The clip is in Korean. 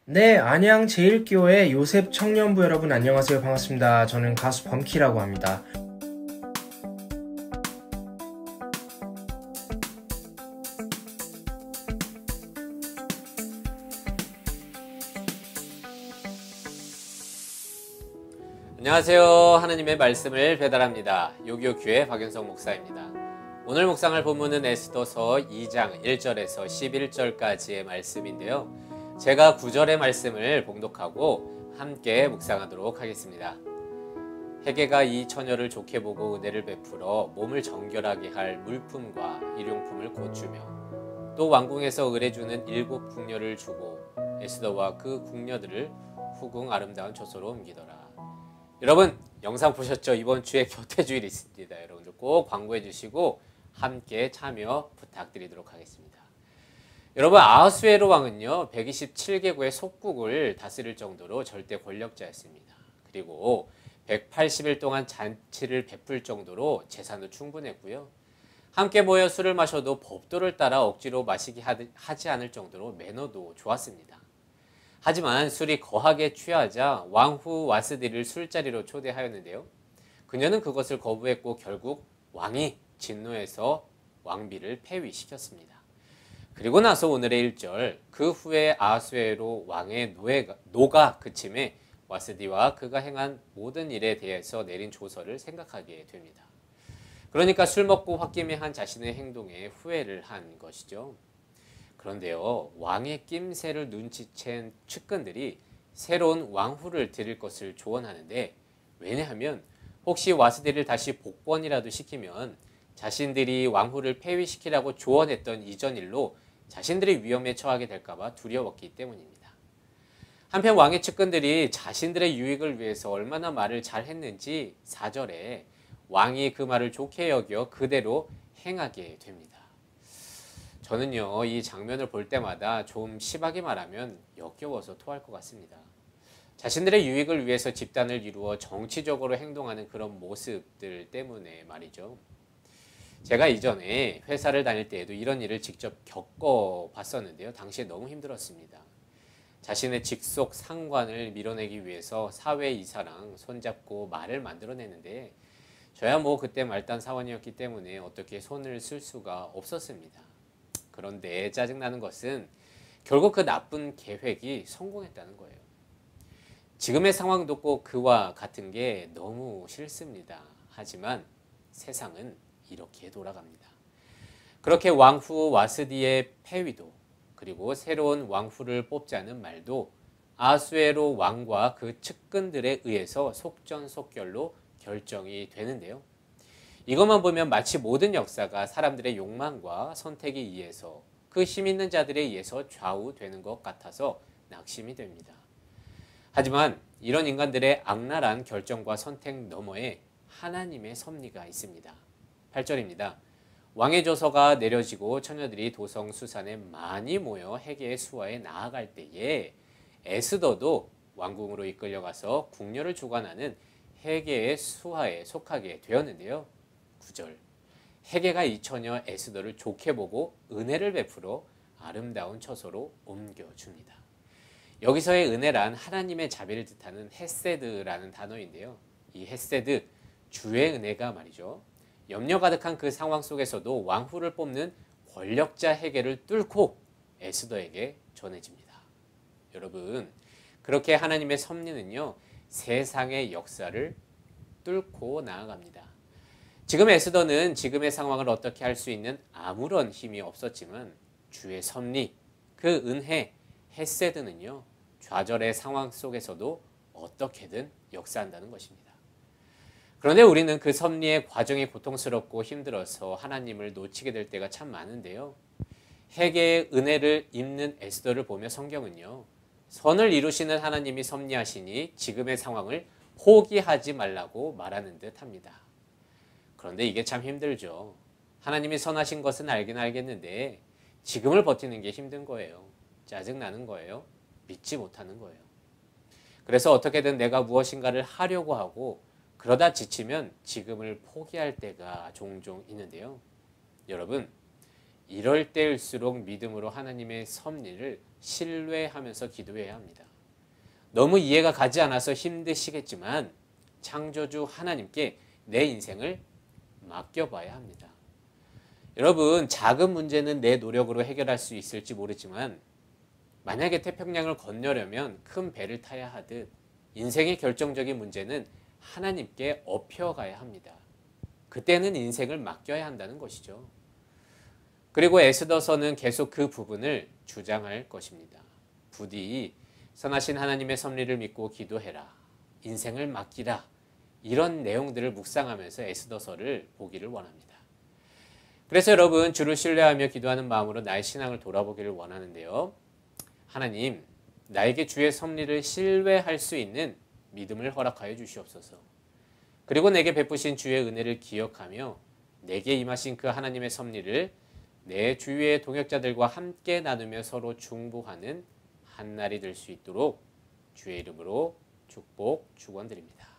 네, 안양 제1교회 요셉 청년부 여러분 안녕하세요. 반갑습니다. 저는 가수 범키라고 합니다. 안녕하세요. 하나님의 말씀을 배달합니다. 요교교회 박윤성 목사입니다. 오늘 묵상할 본문은 에스더서 2장 1절에서 11절까지의 말씀인데요. 제가 9절의 말씀을 봉독하고 함께 묵상하도록 하겠습니다. 헤게가 이 처녀를 좋게 보고 은혜를 베풀어 몸을 정결하게 할 물품과 일용품을 고추며 또 왕궁에서 의뢰주는 7 궁녀를 주고 에스더와 그 궁녀들을 후궁 아름다운 처소로 옮기더라. 여러분 영상 보셨죠? 이번 주에 교태주일이 있습니다. 여러분들 꼭 광고해 주시고 함께 참여 부탁드리도록 하겠습니다. 여러분 아하수에로 왕은요 127개국의 속국을 다스릴 정도로 절대 권력자였습니다. 그리고 180일 동안 잔치를 베풀 정도로 재산도 충분했고요. 함께 모여 술을 마셔도 법도를 따라 억지로 마시게 하지 않을 정도로 매너도 좋았습니다. 하지만 술이 거하게 취하자 왕후 와스디를 술자리로 초대하였는데요. 그녀는 그것을 거부했고 결국 왕이 진노해서 왕비를 폐위시켰습니다. 그리고 나서 오늘의 1절, 그 후에 아하수에로 왕의 노가 그침에 와스디와 그가 행한 모든 일에 대해서 내린 조서를 생각하게 됩니다. 그러니까 술 먹고 홧김에 한 자신의 행동에 후회를 한 것이죠. 그런데요, 왕의 낌새를 눈치챈 측근들이 새로운 왕후를 드릴 것을 조언하는데, 왜냐하면 혹시 와스디를 다시 복권이라도 시키면 자신들이 왕후를 폐위시키라고 조언했던 이전 일로 자신들이 위험에 처하게 될까봐 두려웠기 때문입니다. 한편 왕의 측근들이 자신들의 유익을 위해서 얼마나 말을 잘했는지 4절에 왕이 그 말을 좋게 여겨 그대로 행하게 됩니다. 저는요 이 장면을 볼 때마다 좀 심하게 말하면 역겨워서 토할 것 같습니다. 자신들의 유익을 위해서 집단을 이루어 정치적으로 행동하는 그런 모습들 때문에 말이죠. 제가 이전에 회사를 다닐 때에도 이런 일을 직접 겪어봤었는데요. 당시에 너무 힘들었습니다. 자신의 직속 상관을 밀어내기 위해서 사회이사랑 손잡고 말을 만들어내는데 저야 뭐 그때 말단 사원이었기 때문에 어떻게 손을 쓸 수가 없었습니다. 그런데 짜증나는 것은 결국 그 나쁜 계획이 성공했다는 거예요. 지금의 상황도 꼭 그와 같은 게 너무 싫습니다. 하지만 세상은 이렇게 돌아갑니다. 그렇게 왕후 와스디의 폐위도 그리고 새로운 왕후를 뽑자는 말도 아하수에로 왕과 그 측근들에 의해서 속전속결로 결정이 되는데요. 이것만 보면 마치 모든 역사가 사람들의 욕망과 선택에 의해서 그 힘 있는 자들에 의해서 좌우되는 것 같아서 낙심이 됩니다. 하지만 이런 인간들의 악랄한 결정과 선택 너머에 하나님의 섭리가 있습니다. 8절입니다. 왕의 조서가 내려지고 처녀들이 도성 수산에 많이 모여 헤게의 수하에 나아갈 때에 에스더도 왕궁으로 이끌려가서 궁녀를 주관하는 헤게의 수하에 속하게 되었는데요. 9절 헤게가 이 처녀 에스더를 좋게 보고 은혜를 베풀어 아름다운 처소로 옮겨줍니다. 여기서의 은혜란 하나님의 자비를 뜻하는 헤세드라는 단어인데요. 이 헤세드, 주의 은혜가 말이죠. 염려 가득한 그 상황 속에서도 왕후를 뽑는 권력자 헤게를 뚫고 에스더에게 전해집니다. 여러분, 그렇게 하나님의 섭리는요, 세상의 역사를 뚫고 나아갑니다. 지금 에스더는 지금의 상황을 어떻게 할 수 있는 아무런 힘이 없었지만 주의 섭리, 그 은혜, 헤세드는요 좌절의 상황 속에서도 어떻게든 역사한다는 것입니다. 그런데 우리는 그 섭리의 과정이 고통스럽고 힘들어서 하나님을 놓치게 될 때가 참 많은데요. 헤게의 은혜를 입는 에스더를 보며 성경은요. 선을 이루시는 하나님이 섭리하시니 지금의 상황을 포기하지 말라고 말하는 듯 합니다. 그런데 이게 참 힘들죠. 하나님이 선하신 것은 알긴 알겠는데 지금을 버티는 게 힘든 거예요. 짜증나는 거예요. 믿지 못하는 거예요. 그래서 어떻게든 내가 무엇인가를 하려고 하고 그러다 지치면 지금을 포기할 때가 종종 있는데요. 여러분, 이럴 때일수록 믿음으로 하나님의 섭리를 신뢰하면서 기도해야 합니다. 너무 이해가 가지 않아서 힘드시겠지만 창조주 하나님께 내 인생을 맡겨봐야 합니다. 여러분, 작은 문제는 내 노력으로 해결할 수 있을지 모르지만 만약에 태평양을 건너려면 큰 배를 타야 하듯 인생의 결정적인 문제는 하나님께 업혀가야 합니다. 그때는 인생을 맡겨야 한다는 것이죠. 그리고 에스더서는 계속 그 부분을 주장할 것입니다. 부디 선하신 하나님의 섭리를 믿고 기도해라. 인생을 맡기라. 이런 내용들을 묵상하면서 에스더서를 보기를 원합니다. 그래서 여러분, 주를 신뢰하며 기도하는 마음으로 나의 신앙을 돌아보기를 원하는데요. 하나님, 나에게 주의 섭리를 신뢰할 수 있는 믿음을 허락하여 주시옵소서. 그리고 내게 베푸신 주의 은혜를 기억하며 내게 임하신 그 하나님의 섭리를 내 주위의 동역자들과 함께 나누며 서로 중보하는 한 날이 될 수 있도록 주의 이름으로 축복 축원드립니다.